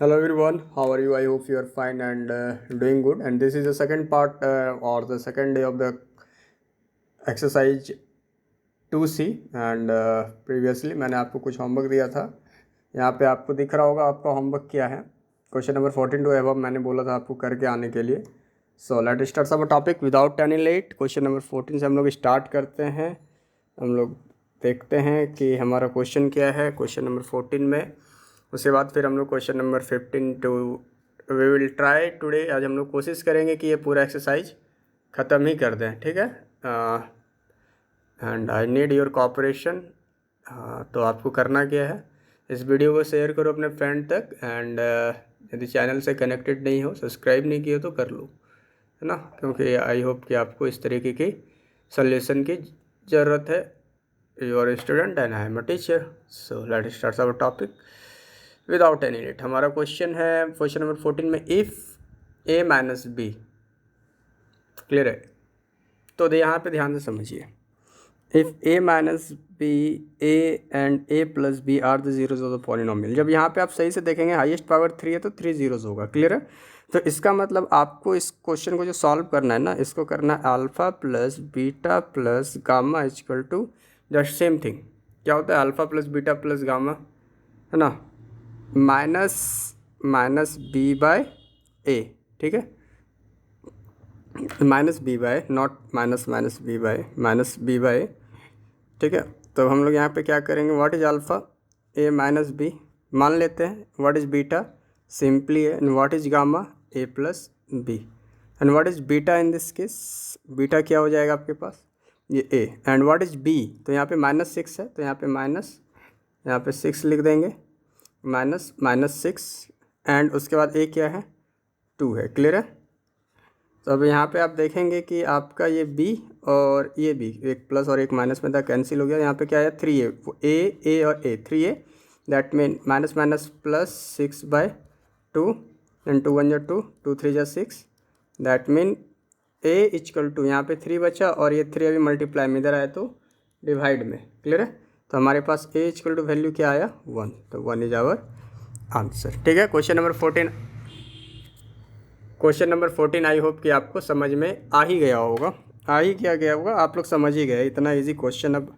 Hello everyone, how are you? I hope you are fine and doing good. And this is the second part or the second day of the exercise 2C and previously मैंने आपको कुछ homework दिया था. यहाँ पे आपको दिख रहा होगा आपका होमवर्क क्या है. क्वेश्चन नंबर 14 टू एबव मैंने बोला था आपको करके आने के लिए. So let start our topic without any late. Question number 14 से हम लोग स्टार्ट करते हैं. हम लोग देखते हैं कि हमारा क्वेश्चन क्या है क्वेश्चन नंबर 14 में. उसके बाद फिर हम लोग question number 15 to we will try today. आज हम लोग कोशिश करेंगे कि ये पूरा एक्सरसाइज ख़त्म ही कर दें. ठीक है. And I need your cooperation. तो आपको करना क्या है, इस वीडियो को शेयर करो अपने फ्रेंड तक. एंड यदि चैनल से कनेक्टेड नहीं हो, सब्सक्राइब नहीं किए तो कर लो, है ना. क्योंकि आई होप कि आपको इस तरीके की सॉल्यूशन की ज़रूरत है. You are student and I am a teacher. So let start our topic without any late. हमारा क्वेश्चन है क्वेश्चन नंबर 14 में if A minus B. Clear है. तो यहाँ पे ध्यान से समझिए. If A minus B A and A plus B are the zeros of the polynomial. जब यहाँ पे आप सही से देखेंगे हाईएस्ट पावर 3 है तो 3 जीरोज होगा. क्लियर है. तो इसका मतलब आपको इस क्वेश्चन को जो सॉल्व करना है ना, इसको करना है alpha plus beta plus gamma equal to just same thing. क्या होता है alpha plus beta plus gamma, है ना, माइनस बी बाय ए. ठीक है. Minus B by not minus B by minus B by. ठीक है. तो हम लोग यहाँ पे क्या करेंगे, what is alpha, A minus B मान लेते हैं. व्हाट इज बीटा, सिंपली है. And what is gamma, A plus b. And what is beta in this case, beta क्या हो जाएगा आपके पास, ये ए. एंड व्हाट इज बी, तो यहाँ पे -6 है तो यहाँ पे माइनस, यहाँ पे 6 लिख देंगे, -6. एंड उसके बाद ए क्या है, 2 है. क्लियर है. तो अब यहाँ पे आप देखेंगे कि आपका ये बी और ये बी, एक प्लस और एक माइनस में था, कैंसिल हो गया. यहाँ पे क्या है 3 ए और a 3 a. That mean minus minus plus 6/2 and 2 1 2 2 3 6. That mean a equal to, यहाँ पे 3 बचा और ये 3 अभी मल्टीप्लाई में इधर आया तो डिवाइड में. क्लियर है. तो हमारे पास ए इक्वल टू वैल्यू क्या आया 1. तो 1 इज आवर आंसर. ठीक है. क्वेश्चन नंबर 14 आई होप कि आपको समझ में आ ही गया होगा. गया होगा, आप लोग समझ ही गए. इतना इजी क्वेश्चन अब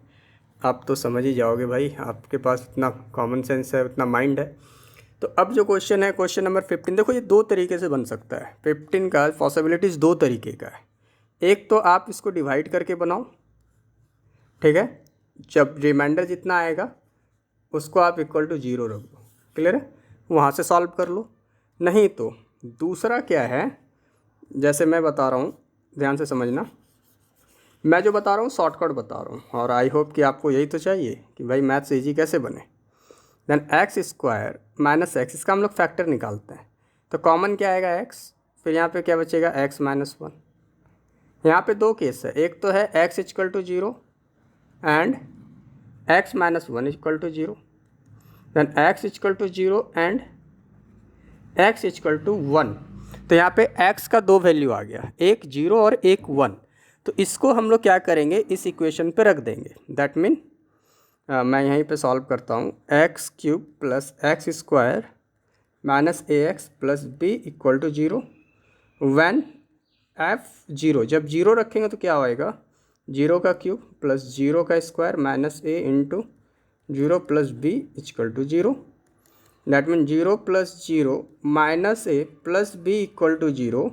आप तो समझ ही जाओगे भाई, आपके पास इतना कॉमन सेंस है, उतना माइंड है. तो अब जो क्वेश्चन है क्वेश्चन नंबर 15, देखो ये 2 तरीके से बन सकता है. 15 का पॉसिबिलिटीज़ 2 तरीके का है. एक तो आप इसको डिवाइड करके बनाओ. ठीक है. जब रिमाइंडर जितना आएगा उसको आप इक्वल टू 0 रख दो. क्लियर है. वहाँ से सॉल्व कर लो. नहीं तो दूसरा क्या है, जैसे मैं बता रहा हूँ, ध्यान से समझना. मैं जो बता रहा हूँ शॉर्टकट बता रहा हूँ, और आई होप कि आपको यही तो चाहिए कि भाई मैथ्स ईजी कैसे बने. Then X square minus X, इसका हम लोग फैक्टर निकालते हैं. तो कॉमन क्या आएगा एक्स, फिर यहाँ पे क्या बचेगा एक्स माइनस 1. यहाँ पे 2 केस है. एक तो है X equal to 0 and X minus 1 equal to 0. Then X equal to 0 and X equal to 1. तो यहाँ पे x का 2 वैल्यू आ गया, एक 0 और एक 1. तो इसको हम लोग क्या करेंगे, इस इक्वेशन पे रख देंगे. दैट मीन मैं यहीं पे सॉल्व करता हूँ. X cube plus X square minus A X plus B equal to 0. When F 0, जब 0 रखेंगे तो क्या होएगा, 0 का क्यूब प्लस 0 का square minus A into 0 plus B equal to 0. That mean 0 plus 0 minus A plus B equal to 0.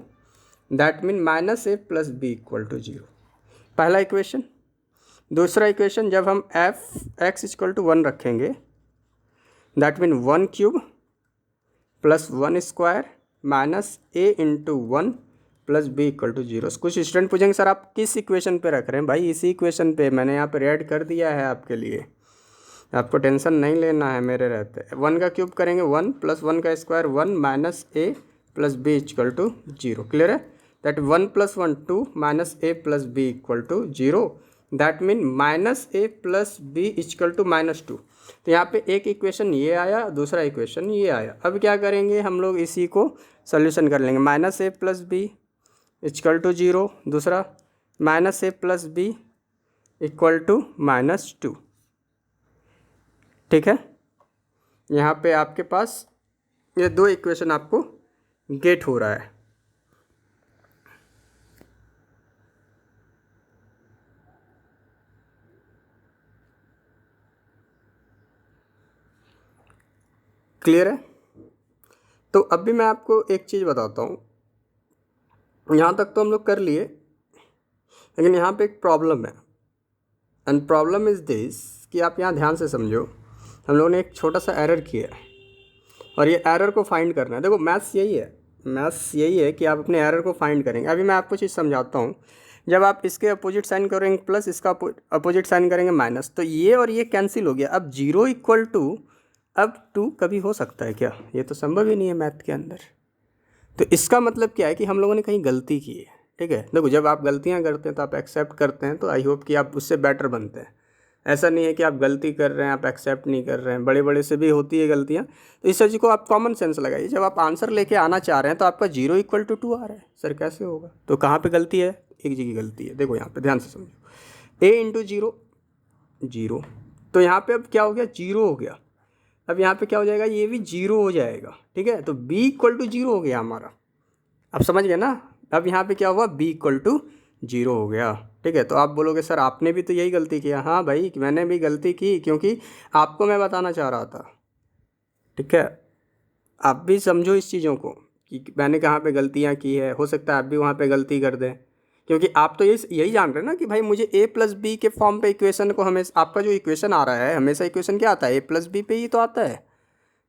That mean minus A plus B equal to 0. पहला equation. दूसरा equation, जब हम एफ एक्स इक्वल टू 1 रखेंगे, that mean 1 cube plus 1 square minus A into 1 plus B equal to 0. कुछ student पूछेंगे sir आप किस equation पे रख रहे हैं. भाई इसी इक्वेशन पे, मैंने यहाँ पे ऐड कर दिया है आपके लिए, आपको टेंशन नहीं लेना है मेरे रहते. 1 का क्यूब करेंगे 1 प्लस 1 का square 1 minus A plus B equal to 0. Clear है. That 1 plus 1 2 minus A plus B equal to 0. That mean minus A plus B equal to -2. तो यहाँ पे एक इक्वेशन ये आया, दूसरा इक्वेशन ये आया. अब क्या करेंगे हम लोग, इसी को सोल्यूशन कर लेंगे. Minus A plus B equal to 0, दूसरा minus A plus B equal to -2. ठीक है. यहाँ पे आपके पास ये दो इक्वेशन आपको गेट हो रहा है। क्लियर है? तो अब भी मैं आपको एक चीज़ बताता हूँ, यहाँ तक तो हम लोग कर लिए, लेकिन यहाँ पे एक प्रॉब्लम है। एंड प्रॉब्लम इज़ दिस कि आप यहाँ ध्यान से समझो, हम लोगों ने एक छोटा सा एरर किया है और ये एरर को फाइंड करना है। देखो मैथ्स यही है कि आप अपने एरर को फाइंड करेंगे। अभी मैं आपको चीज़ समझाता हूँ। जब आप इसके अपोजिट साइन करेंगे प्लस, इसका अपोजिट साइन करेंगे माइनस, तो ये और ये कैंसिल हो गया। अब 0 इक्वल टू, अब 2 कभी हो सकता है क्या? ये तो संभव ही नहीं है मैथ के अंदर। तो इसका मतलब क्या है कि हम लोगों ने कहीं गलती की है। ठीक है, देखो जब आप गलतियाँ करते हैं तो आप एक्सेप्ट करते हैं, तो आई होप कि आप उससे बेटर बनते हैं। ऐसा नहीं है कि आप गलती कर रहे हैं आप एक्सेप्ट नहीं कर रहे हैं, बड़े बड़े से भी होती है गलतियाँ। तो इस चीज़ को आप कॉमन सेंस लगाइए। जब आप आंसर लेके आना चाह रहे हैं तो आपका 0 इक्वल टू 2 आ रहा है, सर कैसे होगा? तो कहाँ पे गलती है? एक जगह गलती है। देखो यहाँ पे ध्यान से समझो, a इंटू 0 0, तो यहाँ पे अब क्या हो गया? 0 हो गया। अब यहाँ पे क्या हो जाएगा? ये भी 0 हो जाएगा। ठीक है, तो b इक्वल टू 0 हो गया हमारा। आप समझ गए ना? अब यहाँ पे क्या हुआ? b इक्वल टू 0 हो गया। ठीक है, तो आप बोलोगे सर आपने भी तो यही गलती किया। हाँ भाई, मैंने भी गलती की, क्योंकि आपको मैं बताना चाह रहा था। ठीक है, आप भी समझो इस चीज़ों को कि मैंने कहाँ पे गलतियाँ की है। हो सकता है आप भी वहाँ पे गलती कर दें, क्योंकि आप तो यही जान रहे हैं ना कि भाई मुझे a प्लस बी के फॉर्म पे इक्वेशन को, हमेशा आपका जो इक्वेशन आ रहा है, हमेशा इक्वेशन क्या आता है? a प्लस बी पे ही तो आता है।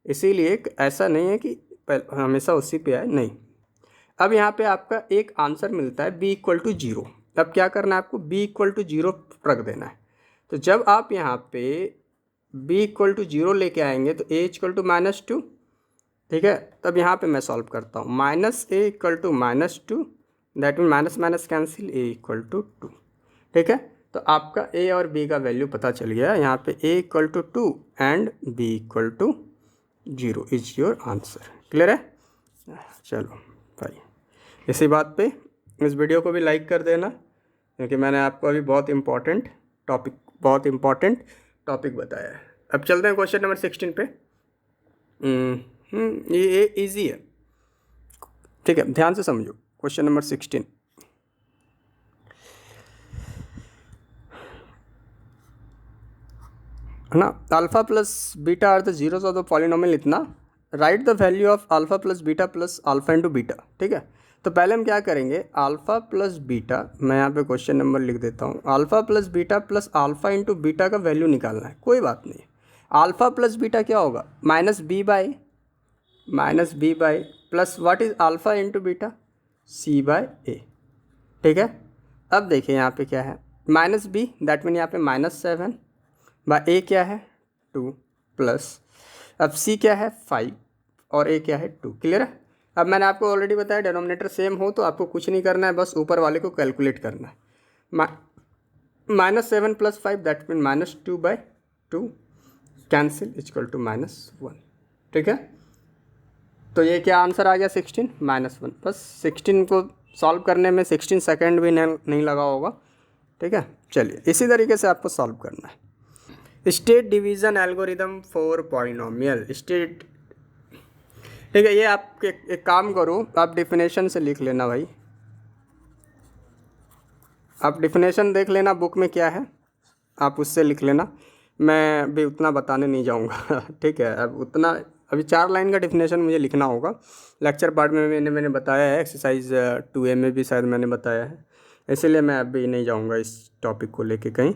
इसीलिए ऐसा नहीं है कि हमेशा उसी पे आए, नहीं। अब यहाँ पे आपका एक आंसर मिलता है b इक्वल टू 0। अब क्या करना है आपको? b इक्वल टू 0 रख देना है। तो जब आप यहाँ पे b इक्वल टू 0 लेके आएंगे तो a इक्वल टू -2। ठीक है, तब यहाँ पे मैं सॉल्व करता हूँ। -a equal to -2, that mean minus minus cancel, a equal to 2। ठीक है, तो आपका a और b का वैल्यू पता चल गया। यहाँ पे a equal to 2 and b equal to 0 is your answer. Clear है? चलो भाई, इसी बात पे इस वीडियो को भी लाइक कर देना, क्योंकि मैंने आपको अभी बहुत इंपॉर्टेंट टॉपिक बताया है। अब चलते हैं क्वेश्चन नंबर 16 पे। ये इजी है। ठीक है, ध्यान से समझो क्वेश्चन नंबर 16। है ना? Alpha plus beta are the zeros of the polynomial इतना, right the value of alpha plus beta plus alpha into beta. ठीक है, तो पहले हम क्या करेंगे? अल्फा प्लस बीटा, मैं यहाँ पे क्वेश्चन नंबर लिख देता हूँ। Alpha plus beta plus alpha into beta का वैल्यू निकालना है। कोई बात नहीं, अल्फा प्लस बीटा क्या होगा? -b by plus what is alpha into beta? c/a। ठीक है, अब देखिए यहाँ पे क्या है? -b, दैट मीन यहाँ पे -7 बाई a क्या है? 2 प्लस, अब c क्या है? 5 और a क्या है? 2। क्लियर है? अब मैंने आपको ऑलरेडी बताया डिनोमिनेटर सेम हो तो आपको कुछ नहीं करना है, बस ऊपर वाले को कैलकुलेट करना है। -7 + 5 that mean -2/2 cancel equal to -1। ठीक है, तो ये क्या आंसर आ गया? 16 -1। बस 16 को सॉल्व करने में 16 सेकेंड भी नहीं लगा होगा। ठीक है, चलिए इसी तरीके से आपको सॉल्व करना है। State division algorithm for polynomial state. ठीक है, ये आप एक काम करो, आप डेफिनेशन से लिख लेना भाई। आप डेफिनेशन देख लेना बुक में क्या है, आप उससे लिख लेना। मैं भी उतना बताने नहीं जाऊँगा। ठीक है, अब उतना अभी 4 लाइन का डेफिनेशन मुझे लिखना होगा। लेक्चर पार्ट में मैंने बताया है, एक्सरसाइज 2A में भी शायद मैंने बताया है, इसीलिए मैं अभी नहीं जाऊँगा इस टॉपिक को लेके कहीं।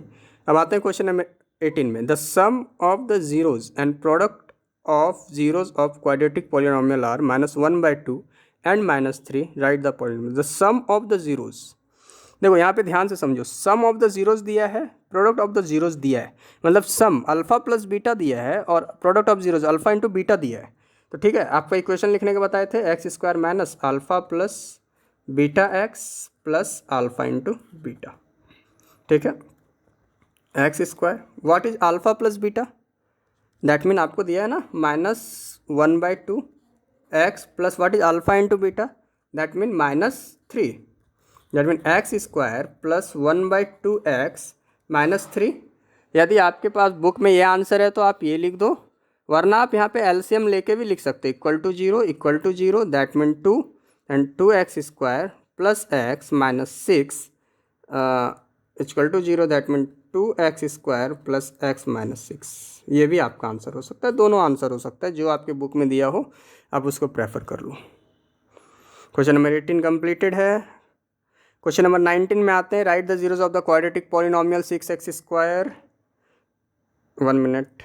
अब आते हैं क्वेश्चन नंबर 18 में। The sum of the zeros and product of zeros of quadratic polynomial are -1/2 and -3। Write the polynomial. The sum of the zeros, देखो यहाँ पे ध्यान से समझो, सम ऑफ द जीरोज़ दिया है, प्रोडक्ट ऑफ द जीरोज़ दिया है, मतलब सम अल्फा प्लस बीटा दिया है और product of zeros alpha into beta दिया है। तो ठीक है, आपका इक्वेशन लिखने के बताए थे x² minus alpha plus beta x plus alpha into beta. ठीक है, x², what is alpha plus beta? That mean आपको दिया है ना -1/2 x plus what is alpha into beta? That mean -3। That mean x² plus 1/2 x -3। यदि आपके पास book में ये आंसर है तो आप ये लिख दो, वरना आप यहाँ पे एलसीएम लेके भी लिख सकते हो, equal to zero that mean 2 and 2x² plus x minus 6 equal to zero that mean 2x² plus x minus 6। ये भी आपका आंसर हो सकता है, दोनों आंसर हो सकता है, जो आपके बुक में दिया हो आप उसको प्रेफर कर लो। क्वेश्चन नंबर 18 कंप्लीटेड है। क्वेश्चन नंबर 19 में आते हैं। Right the zeros of the quadratic polynomial 6x², 1 minute,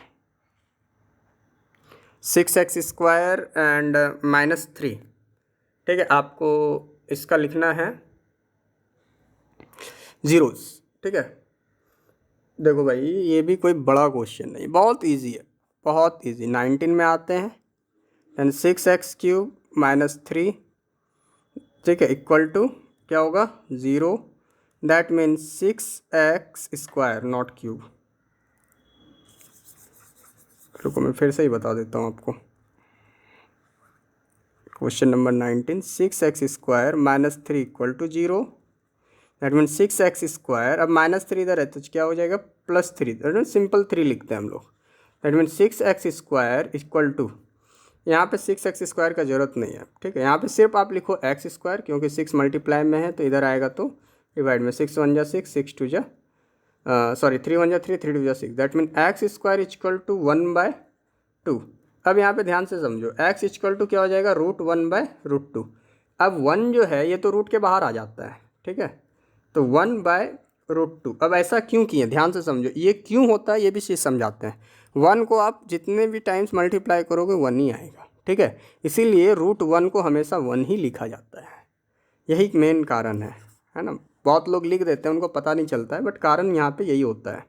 6x² and -3। ठीक है, आपको इसका लिखना है जीरोस। ठीक है, देखो भाई ये भी कोई बड़ा क्वेश्चन नहीं, बहुत इजी है, बहुत इजी। 19 में आते हैं एंड 6x³ -3, ठीक है, इक्वल टू क्या होगा 0 that mean 6x² not cube. रुको मैं फिर से ही बता देता हूँ आपको। Question number 19, 6x² -3 equal to 0 that mean 6x²। अब -3 इधर है तो क्या हो जाएगा +3, सिंपल 3 लिखते हैं हम लोग। That mean 6x² equal to, यहाँ पे 6x² का ज़रूरत नहीं है। ठीक है, यहाँ पे सिर्फ आप लिखो x² क्योंकि 6 मल्टीप्लाई में है, तो इधर आएगा तो डिवाइड में 6 1 जा 6, 6 2 जा 3 1 जा 3, 3 2 जा 6 that mean x² equal to 1/2। अब यहाँ पे ध्यान से समझो, x इक्वल टू क्या हो जाएगा √1/√2। अब 1 जो है ये तो रूट के बाहर आ जाता है। ठीक है, तो 1/√2। अब ऐसा क्यों किए, ध्यान से समझो, ये क्यों होता है ये भी चीज़ समझाते हैं। 1 को आप जितने भी टाइम्स मल्टीप्लाई करोगे 1 ही आएगा। ठीक है, इसीलिए √1 को हमेशा 1 ही लिखा जाता है, यही मेन कारण है ना। बहुत लोग लिख देते हैं, उनको पता नहीं चलता है, बट कारण यहाँ पे यही होता है।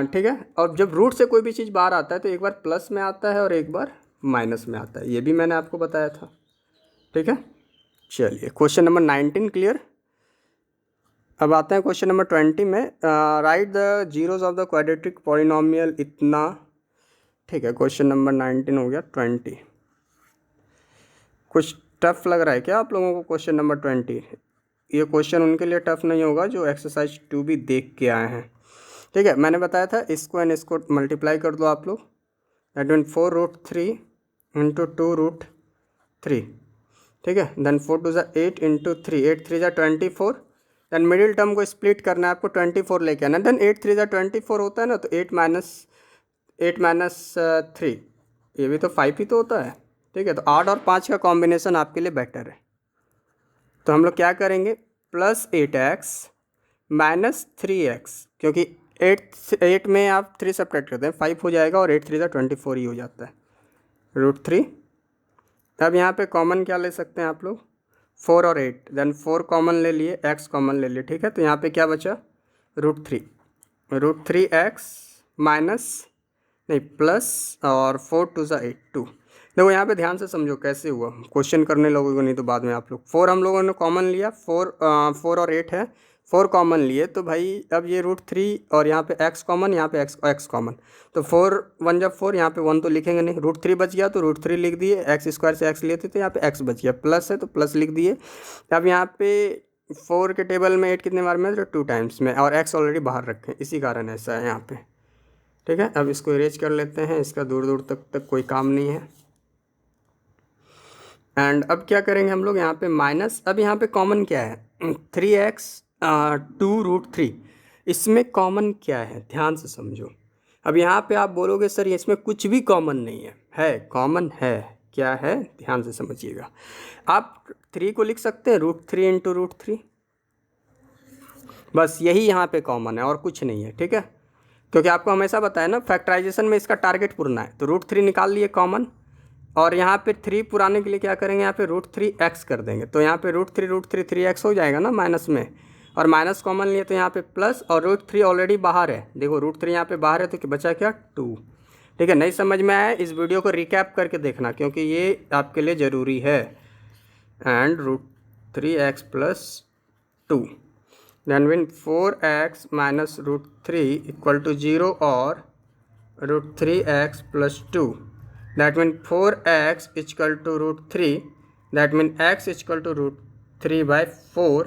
ठीक है, और जब रूट से कोई भी चीज़ बाहर आता है तो एक बार प्लस में आता है और एक बार माइनस में आता है, ये भी मैंने आपको बताया था। ठीक है, चलिए क्वेश्चन नंबर 19 क्लियर। अब आते हैं क्वेश्चन नंबर 20 में। Right the zeros of the quadratic polynomial इतना। ठीक है, क्वेश्चन नंबर 19 हो गया। 20 कुछ टफ लग रहा है क्या आप लोगों को क्वेश्चन नंबर 20? ये क्वेश्चन उनके लिए टफ नहीं होगा जो एक्सरसाइज 2 भी देख के आए हैं। ठीक है, मैंने बताया था इसको एंड इसको मल्टीप्लाई कर दो आप लोग, दैट मीन 4√3 इंटू 2√3। ठीक है, देन 4 2 ज़ा 8 इंटू 3, 8 3 ज़ा 24। देन मिडिल टर्म को स्प्लिट करना है आपको, 24 लेके आना। देन 8 3 ज़ा 24 होता है ना, तो 8 माइनस 3, ये भी तो 5 ही तो होता है। ठीक है, तो 8 और 5 का कॉम्बिनेशन आपके लिए बेटर है। तो हम लोग क्या करेंगे, +8x माइनस 3x, क्योंकि 8 में आप 3 सब्ट्रैक्ट करते हैं 5 हो जाएगा, और 8 3 ज़ा 24 ही हो जाता है, √3। अब यहाँ पे कॉमन क्या ले सकते हैं आप लोग, 4 और 8, देन 4 कॉमन ले लिए, x कॉमन ले लिए। ठीक है, तो यहाँ पे क्या बचा √3x माइनस नहीं प्लस, और 4 2 ज़ा 8 2। देखो यहाँ पे ध्यान से समझो कैसे हुआ, क्वेश्चन करने लगोगे नहीं तो बाद में आप लोग। 4 हम लोगों ने कॉमन लिया, 4 और 8 है, 4 कॉमन लिए, तो भाई अब ये √3 और यहाँ पे x कॉमन, यहाँ पे x कॉमन, तो 4 1 जब 4, यहाँ पे 1 तो लिखेंगे नहीं, √3 बच गया तो √3 लिख दिए, x² से x लेते तो यहाँ पे x बच गया, प्लस है तो प्लस लिख दिए। अब यहाँ पे 4 के टेबल में 8 कितने बार में, तो 2 टाइम्स में, और x ऑलरेडी बाहर रखें, इसी कारण ऐसा है यहाँ पे। ठीक है, अब इसको इरेज कर लेते हैं, इसका दूर दूर तक कोई काम नहीं है। एंड अब क्या करेंगे हम लोग, यहाँ पे माइनस, अब यहाँ पे कॉमन क्या है 3x 2√3, इसमें कॉमन क्या है ध्यान से समझो। अब यहाँ पे आप बोलोगे सर ये इसमें कुछ भी कॉमन नहीं है कॉमन है, क्या है ध्यान से समझिएगा। आप 3 को लिख सकते हैं √3 इंटू √3, बस यही यहाँ पे कॉमन है और कुछ नहीं है। ठीक है, क्योंकि आपको हमेशा बताया ना फैक्टराइजेशन में इसका टारगेट पुराना है, तो √3 निकाल लिए कॉमन, और यहाँ पे 3 पुराने के लिए क्या करेंगे, यहाँ पे √3x कर देंगे, तो यहाँ पे √3 3x हो जाएगा ना माइनस में, और माइनस कॉमन लिए तो यहाँ पे प्लस, और √3 ऑलरेडी बाहर है, देखो √3 यहाँ पे बाहर है तो बचा क्या 2। ठीक है, नहीं समझ में आया इस वीडियो को रिकैप करके देखना, क्योंकि ये आपके लिए ज़रूरी है। And √3x + 2 then when 4x minus √3 equal to 0, और √3x + 2 that mean 4x equal to √3, that mean x equal to.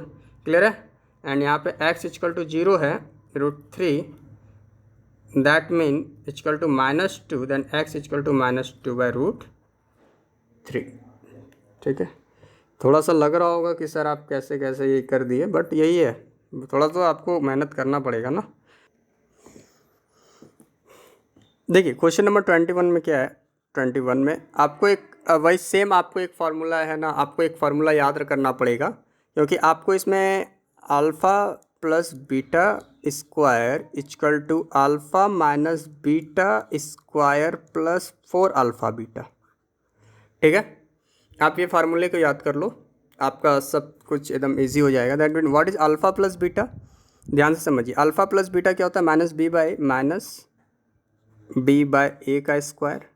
Clear है, एंड यहाँ पे x इक्वल टू 0 है, √3 that mean equal to -2, then x equal to -2/√3। ठीक है, थोड़ा सा लग रहा होगा कि सर आप कैसे कैसे ये कर दिए, बट यही है, थोड़ा तो आपको मेहनत करना पड़ेगा ना। देखिए क्वेश्चन नंबर 21 में क्या है, 21 में आपको एक वही सेम आपको एक फार्मूला है ना, आपको एक फार्मूला याद करना पड़ेगा, क्योंकि आपको इसमें alpha plus beta square equal to alpha minus beta square plus 4 alpha beta. ठीक है, आप ये फार्मूले को याद कर लो, आपका सब कुछ एकदम इजी हो जाएगा। That mean what is alpha plus beta, ध्यान से समझिए। अल्फ़ा प्लस बीटा क्या होता है, -b/a का square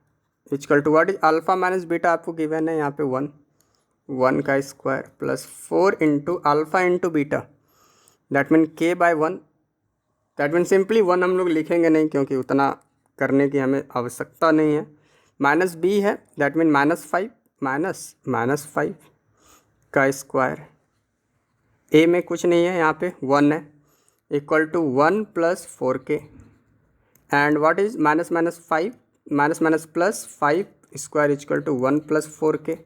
equal to what is alpha minus beta, आपको गिवन है यहाँ पे 1 का square plus 4 into alpha into beta, that mean k/1। That mean simply 1 हम लोग लिखेंगे नहीं, क्योंकि उतना करने की हमें आवश्यकता नहीं है। माइनस b है, दैट मीन -5 -5 का स्क्वायर, a में कुछ नहीं है, यहाँ पे 1 है, equal to 1 plus 4k, and what is -5 plus 5 square equal to 1 plus 4k।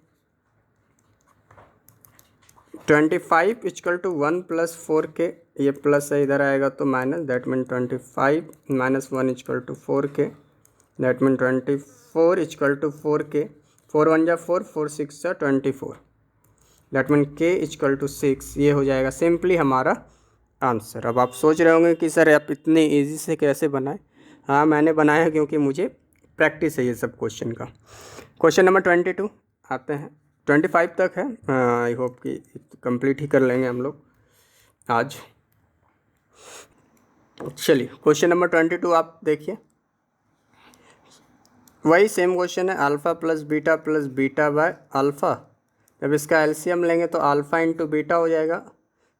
25 equal to 1 plus 4k, ये प्लस है इधर आएगा तो minus, that mean 25 minus 1 equal to 4k, that mean 24 equal to 4k, 4 1 जा 4, 4 6 जा 24, that mean k equal to 6। ये हो जाएगा सिंपली हमारा आंसर। अब आप सोच रहे होंगे कि सर आप इतने ईजी से कैसे बनाए। हाँ मैंने बनाया क्योंकि मुझे प्रैक्टिस है ये सब क्वेश्चन का। क्वेश्चन नंबर 22 आते हैं, 25 तक है, आई होप कि कंप्लीट ही कर लेंगे हम लोग आज। चलिए क्वेश्चन नंबर 22 आप देखिए, वही सेम क्वेश्चन है, alpha plus beta by alpha. जब इसका एलसीएम लेंगे तो अल्फ़ा इंटू बीटा हो जाएगा,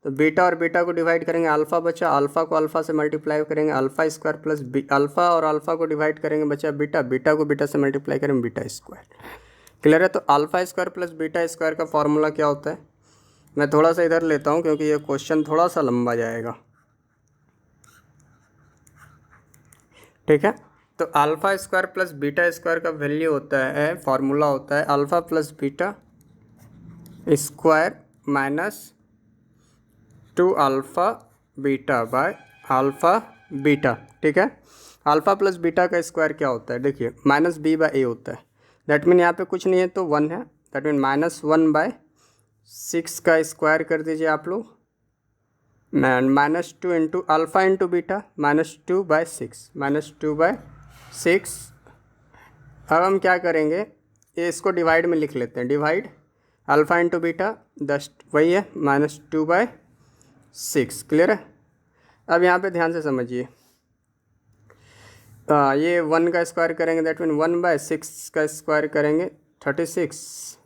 तो बीटा और बीटा को डिवाइड करेंगे, अल्फ़ा बचा, अल्फ़ा को अल्फ़ा से मल्टीप्लाई करेंगे अल्फ़ा स्क्वायर प्लस अल्फ़ा और अल्फ़ा को डिवाइड करेंगे बचा बीटा, बीटा को बीटा से मल्टीप्लाई करेंगे बीटा स्क्वायर। क्लियर है, तो alpha square plus beta square का फॉर्मूला क्या होता है, मैं थोड़ा सा इधर लेता हूँ क्योंकि ये क्वेश्चन थोड़ा सा लंबा जाएगा। ठीक है, तो alpha square plus beta square का वैल्यू होता है, फार्मूला होता है alpha plus beta square minus 2 alpha beta by alpha beta. ठीक है, अल्फ़ा प्लस बीटा का स्क्वायर क्या होता है, देखिए -b/a होता है, दैट मीन यहाँ पे कुछ नहीं है तो 1 है, दैट मीन -1/6 का स्क्वायर कर दीजिए आप लोग, -2 इंटू अल्फ़ा इंटू बीटा -2/6। अब हम क्या करेंगे, ये इसको डिवाइड में लिख लेते हैं, डिवाइड अल्फ़ा इंटू बीटा 10 वही है -2/6। क्लियर है, अब यहाँ पे ध्यान से समझिए, ये 1 का स्क्वायर करेंगे, दैट मीन 1/6 का स्क्वायर करेंगे 36,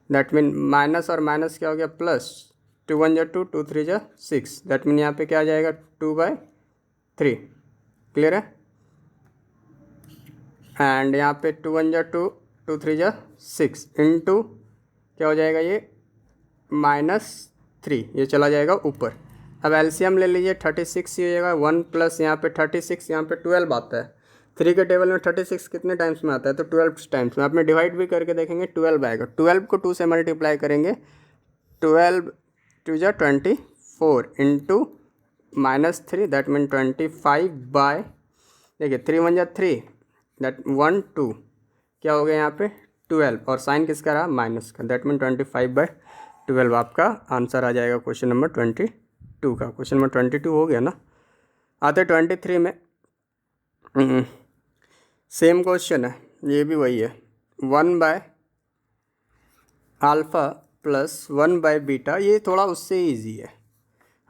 दैट मीन माइनस और माइनस क्या हो गया प्लस, 2 1 जा 2, 2 3 जा 6, दैट मीन यहाँ पे क्या आ जाएगा 2/3। क्लियर है, एंड यहाँ पे 2 1 जा 2, 2 3 जा 6 इंटू क्या हो जाएगा ये -3, ये चला जाएगा ऊपर। अब एलसीएम ले लीजिए, 36 ही हो जाएगा, 1 प्लस यहाँ पे 36, यहाँ पे 12 आता है, 3 के टेबल में 36 कितने टाइम्स में आता है, तो 12 टाइम्स में। आप में डिवाइड भी करके देखेंगे 12 आएगा, 12 को 2 से मल्टीप्लाई करेंगे, 12 2 जा 24 इंटू -3, दैट मीन 25 बाय, देखिए 3 1 जा 3, दैट 1 2 क्या हो गया यहाँ पे 12, और साइन किसका रहा माइनस का, दैट मीन 25/12 आपका आंसर आ जाएगा क्वेश्चन नंबर 22 का। क्वेश्चन नंबर 22 हो गया ना, आते 23 में, सेम क्वेश्चन है, ये भी वही है, 1/α प्लस 1/बीटा, ये थोड़ा उससे ईजी है,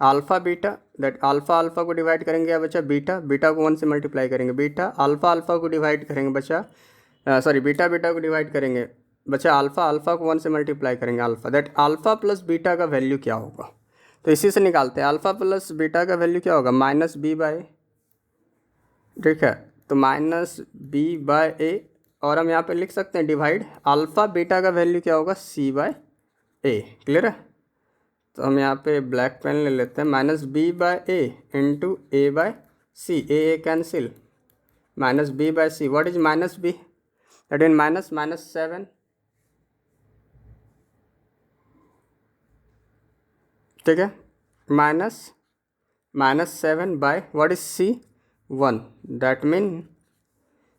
alpha beta, that alpha alpha को डिवाइड करेंगे क्या बचा बीटा, बीटा को 1 से मल्टीप्लाई करेंगे बीटा, अल्फ़ा अल्फ़ा को डिवाइड करेंगे बचा, सॉरी बीटा बीटा को डिवाइड करेंगे बचा अल्फ़ा, अल्फ़ा को 1 से मल्टीप्लाई करेंगे alpha, that alpha plus beta का वैल्यू क्या होगा, तो इसी से निकालते हैं, अल्फ़ा प्लस बीटा का वैल्यू क्या होगा -b/a। ठीक है, तो -b/a, और हम यहाँ पे लिख सकते हैं डिवाइड अल्फ़ा बीटा का वैल्यू क्या होगा c/a। क्लियर है, तो हम यहाँ पे ब्लैक पेन ले लेते हैं, -b/a into a/c, a cancel, minus B by C, what is minus B, that mean minus minus 7, ठीक है, minus minus 7 by what is C 1, that mean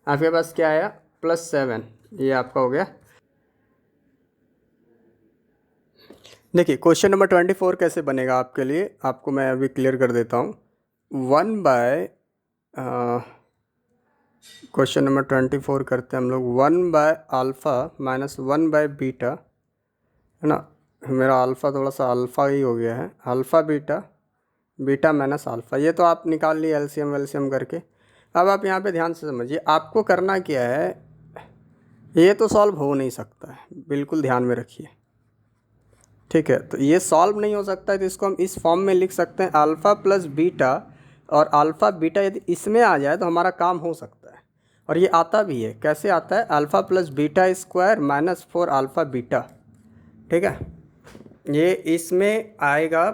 आपके पास क्या आया +7, ये आपका हो गया। देखिए क्वेश्चन नंबर 24 कैसे बनेगा आपके लिए, आपको मैं अभी क्लियर कर देता हूँ। 1 बाय क्वेश्चन नंबर 24 करते हैं हम लोग, 1 bye alpha minus 1 by beta, है ना, मेरा अल्फ़ा थोड़ा सा अल्फ़ा ही हो गया है, alpha beta, beta minus alpha, ये तो आप निकाल लिए एलसीएम वेलसीएम करके। अब आप यहाँ पे ध्यान से समझिए, आपको करना क्या है, ये तो सॉल्व हो नहीं सकता है, बिल्कुल ध्यान में रखिए, ठीक है। तो ये सॉल्व नहीं हो सकता है तो इसको हम इस फॉर्म में लिख सकते हैं, अल्फ़ा प्लस बीटा, और अल्फ़ा बीटा यदि इसमें आ जाए तो हमारा काम हो सकता है। और ये आता भी है, कैसे आता है, alpha plus beta square minus 4 alpha beta, ठीक है, ये इसमें आएगा,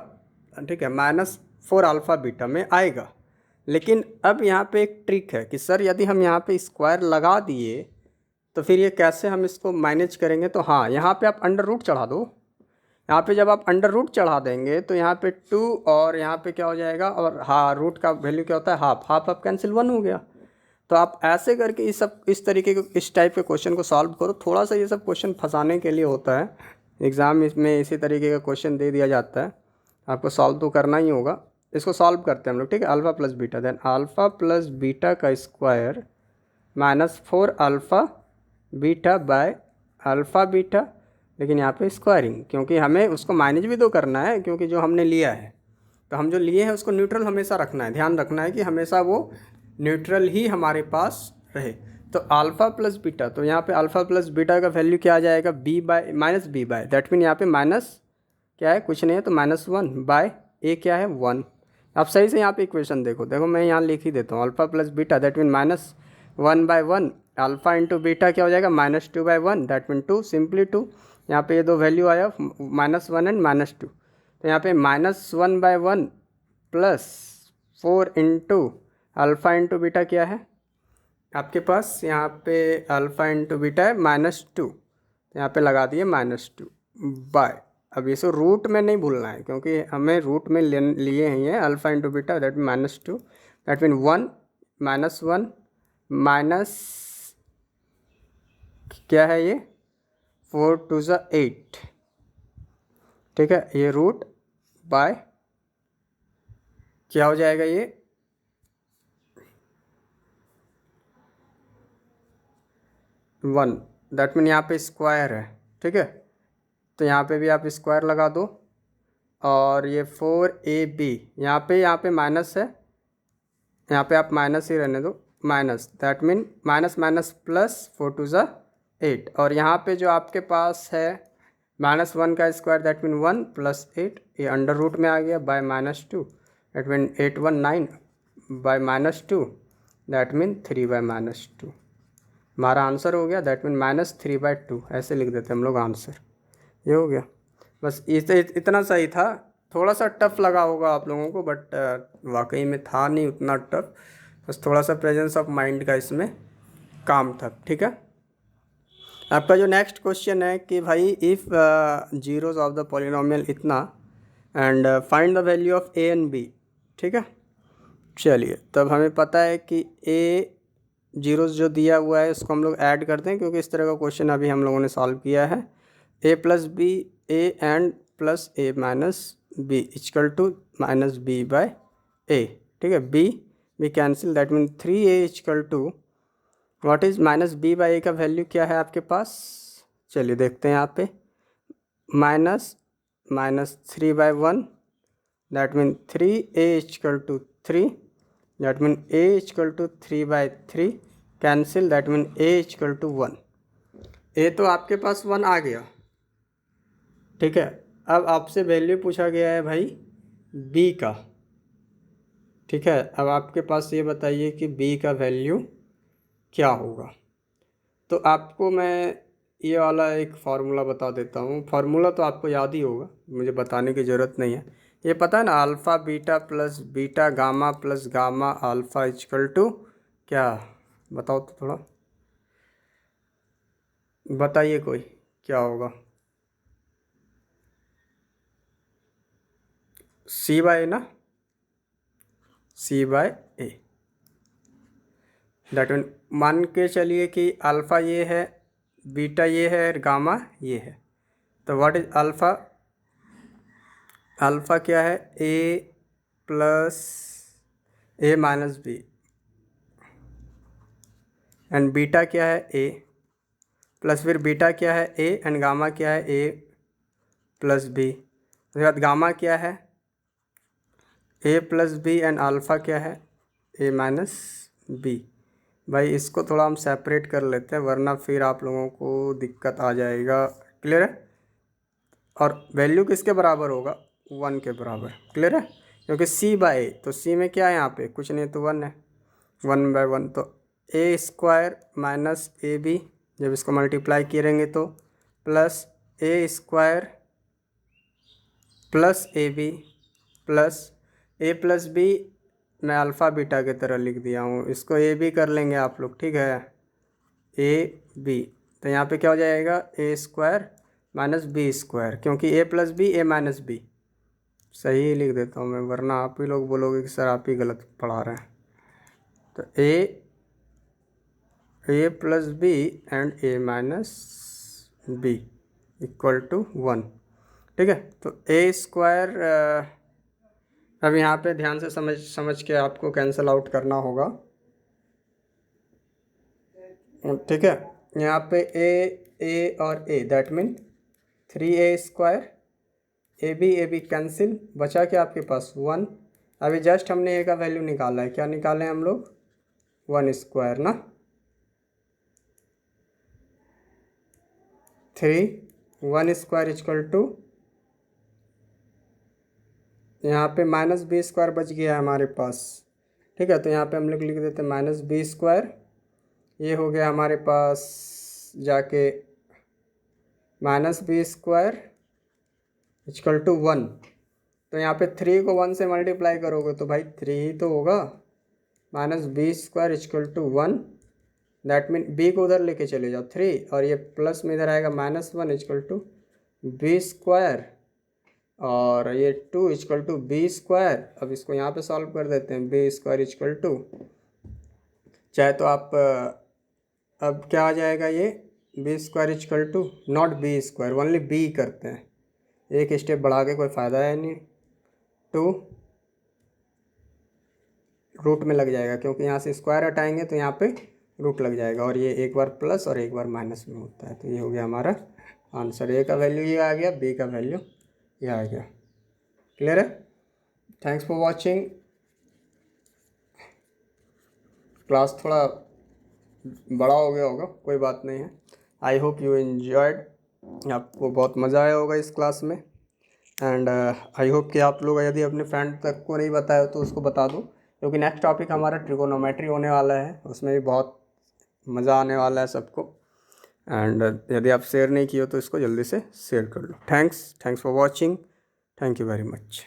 ठीक है, -4 अल्फ़ा बीटा में आएगा। लेकिन अब यहाँ पे एक ट्रिक है कि सर यदि हम यहाँ पे स्क्वायर लगा दिए तो फिर ये कैसे हम इसको मैनेज करेंगे, तो हाँ, यहाँ पे आप अंडर रूट चढ़ा दो। यहाँ पे जब आप अंडर रूट चढ़ा देंगे तो यहाँ पे 2 और यहाँ पे क्या हो जाएगा, और हाँ, रूट का वैल्यू क्या होता है, हाफ, हाफ आप कैंसिल 1 हो गया। तो आप ऐसे करके इस तरीके के इस टाइप के क्वेश्चन को सॉल्व करो। थोड़ा सा ये सब क्वेश्चन फंसाने के लिए होता है, एग्ज़ाम इसमें इसी तरीके का क्वेश्चन दे दिया जाता है, आपको सॉल्व तो करना ही होगा। इसको सॉल्व करते हैं हम लोग, ठीक है, alpha plus beta, then alpha plus beta का square -4 alpha beta by alpha beta, लेकिन यहाँ पे स्क्वायरिंग, क्योंकि हमें उसको मैनेज भी तो करना है, क्योंकि जो हमने लिया है, तो हम जो लिए हैं उसको न्यूट्रल हमेशा रखना है, ध्यान रखना है कि हमेशा वो न्यूट्रल ही हमारे पास रहे। तो अल्फ़ा प्लस बीटा, तो यहाँ पे अल्फ़ा प्लस बीटा का वैल्यू क्या आ जाएगा, B by minus B by, that mean यहाँ पे माइनस क्या है, कुछ नहीं है, तो -1 बाय ए क्या है 1। आप सही से यहाँ पे इक्वेशन देखो मैं यहाँ लिख ही देता हूँ, alpha plus beta that mean -1 by 1, alpha into beta क्या हो जाएगा -2 बाय 1, दैट मीन 2, सिंपली 2। यहाँ पे ये दो वैल्यू आया -1 एंड -2, तो यहाँ पे -1 by 1 plus 4 into alpha into beta क्या है आपके पास, यहाँ पे अल्फ़ा इंटू बीटा है -2, तो यहाँ पे लगा दिए -2 बाय, अब इसको रूट में नहीं भूलना है, क्योंकि हमें रूट में लिए हैं ये alpha into beta, that mean -2, that mean 1 -1 minus क्या है ये 4 2 ज़ा 8, ठीक है, ये रूट बाय क्या हो जाएगा ये 1, दैट मीन यहाँ पे स्क्वायर है, ठीक है, तो यहाँ पे भी आप स्क्वायर लगा दो, और ये 4ab, यहाँ पे माइनस है, यहाँ पे आप माइनस ही रहने दो, minus, that mean minus minus plus 4 2 ज़ा 8, और यहाँ पे जो आपके पास है -1 का स्क्वायर दैट मीन 1 प्लस 8, ये अंडर रूट में आ गया by -2, that mean 8 1 9 by -2, that mean 3 by -2, हमारा आंसर हो गया, दैट मीन -3 बाय 2, ऐसे लिख देते हम लोग आंसर, ये हो गया। बस इतना सही था, थोड़ा सा टफ लगा होगा आप लोगों को, बट वाकई में था नहीं उतना टफ, बस थोड़ा सा प्रेजेंस ऑफ माइंड का इसमें काम था, ठीक है। आपका जो नेक्स्ट क्वेश्चन है कि भाई if zeros of the polynomial इतना and find the value of a and b, ठीक है। चलिए, तब हमें पता है कि ए जीरोज़ जो दिया हुआ है उसको हम लोग ऐड करते हैं, क्योंकि इस तरह का क्वेश्चन अभी हम लोगों ने सॉल्व किया है। A plus b, A and plus a minus b equal to minus B by ए, ठीक है, b cancel, that mean 3a equal to what is minus b by a का वैल्यू क्या है आपके पास, चलिए देखते हैं यहाँ पे, -3/1, that mean 3a equal to 3, that mean a equal to 3/3, cancel, that mean a equal to 1, a तो आपके पास 1 आ गया, ठीक है। अब आपसे वैल्यू पूछा गया है भाई b का, ठीक है। अब आपके पास ये बताइए कि b का वैल्यू क्या होगा। तो आपको मैं ये वाला एक फार्मूला बता देता हूँ, फार्मूला तो आपको याद ही होगा, मुझे बताने की ज़रूरत नहीं है, ये पता है ना, alpha beta plus beta gamma plus gamma alpha equal to क्या बताओ तो थोड़ा, बताइए कोई क्या होगा। सी बाय ना, सी बाय ए। दैट मीन मान के चलिए कि अल्फ़ा ये है, बीटा ये है और गामा ये है। तो व्हाट इज अल्फ़ा? अल्फ़ा क्या है? A plus a minus b. And beta क्या है? ए प्लस, फिर बीटा क्या है? ए। एंड गामा क्या है? A plus B. उसके बाद गामा क्या है? A plus b. And alpha क्या है? ए माइनस बी। भाई इसको थोड़ा हम सेपरेट कर लेते हैं, वरना फिर आप लोगों को दिक्कत आ जाएगा। क्लियर है? और वैल्यू किसके बराबर होगा? 1 के बराबर। क्लियर है? क्योंकि सी बाय ए, तो सी में क्या है? यहाँ पे कुछ नहीं तो 1 है। 1/1, तो A square minus A B, जब इसको मल्टीप्लाई करेंगे तो plus A square plus A B plus A plus B. मैं अल्फ़ा बीटा की तरह लिख दिया हूँ, इसको ए बी कर लेंगे आप लोग। ठीक है? ए बी, तो यहाँ पे क्या हो जाएगा? ए स्क्वायर माइनस बी स्क्वायर, क्योंकि ए प्लस बी ए माइनस बी। सही लिख देता हूँ मैं, वरना आप ही लोग बोलोगे कि सर आप ही गलत पढ़ा रहे हैं। तो a plus b and a minus b equal to 1। ठीक है? तो ए स्क्वायर, अब यहाँ पे ध्यान से समझ के आपको कैंसिल आउट करना होगा। ठीक है? यहाँ पे ए और a, that mean 3a square. A b cancel, बचा क्या आपके पास? 1। अभी जस्ट हमने ए का वैल्यू निकाला है, क्या निकाले हम लोग? 1 स्क्वायर ना, 1 स्क्वायर इक्वल टू, यहाँ पे माइनस बी स्क्वायर बच गया है हमारे पास। ठीक है? तो यहाँ पे हम लोग लिख देते हैं माइनस बी स्क्वायर। ये हो गया हमारे पास जाके minus B square equal to 1। तो यहाँ पे 3 को 1 से मल्टीप्लाई करोगे तो भाई 3 ही तो होगा। Minus B square equal to 1, that mean B को उधर लेके चले जाओ 3, और ये प्लस में इधर आएगा -1 इक्वल टू बी स्क्वायर, और ये 2 इक्वल टू बी स्क्वायर। अब इसको यहाँ पे सॉल्व कर देते हैं। बी स्क्वायर इक्वल टू, चाहे तो आप अब क्या आ जाएगा? ये B square equal to not B square, only B करते हैं, एक स्टेप बढ़ा के कोई फ़ायदा है नहीं। 2 रूट में लग जाएगा, क्योंकि यहाँ से स्क्वायर हटाएंगे तो यहाँ पे रूट लग जाएगा, और ये एक बार प्लस और एक बार माइनस में होता है। तो ये हो गया हमारा आंसर। ए का वैल्यू ये आ गया, बी का वैल्यू ये आ गया। क्लियर है? Thanks for watching. क्लास थोड़ा बड़ा हो गया होगा, कोई बात नहीं है। आई होप यू एंजॉयड, आपको बहुत मज़ा आया होगा इस क्लास में। एंड आई होप कि आप लोग यदि अपने फ्रेंड तक को नहीं बताया तो उसको बता दो, क्योंकि नेक्स्ट टॉपिक हमारा ट्रिगोनोमेट्री होने वाला है, उसमें भी बहुत मज़ा आने वाला है सबको। एंड यदि आप शेयर नहीं किए हो तो इसको जल्दी से शेयर कर लो। Thanks for watching. Thank you very much.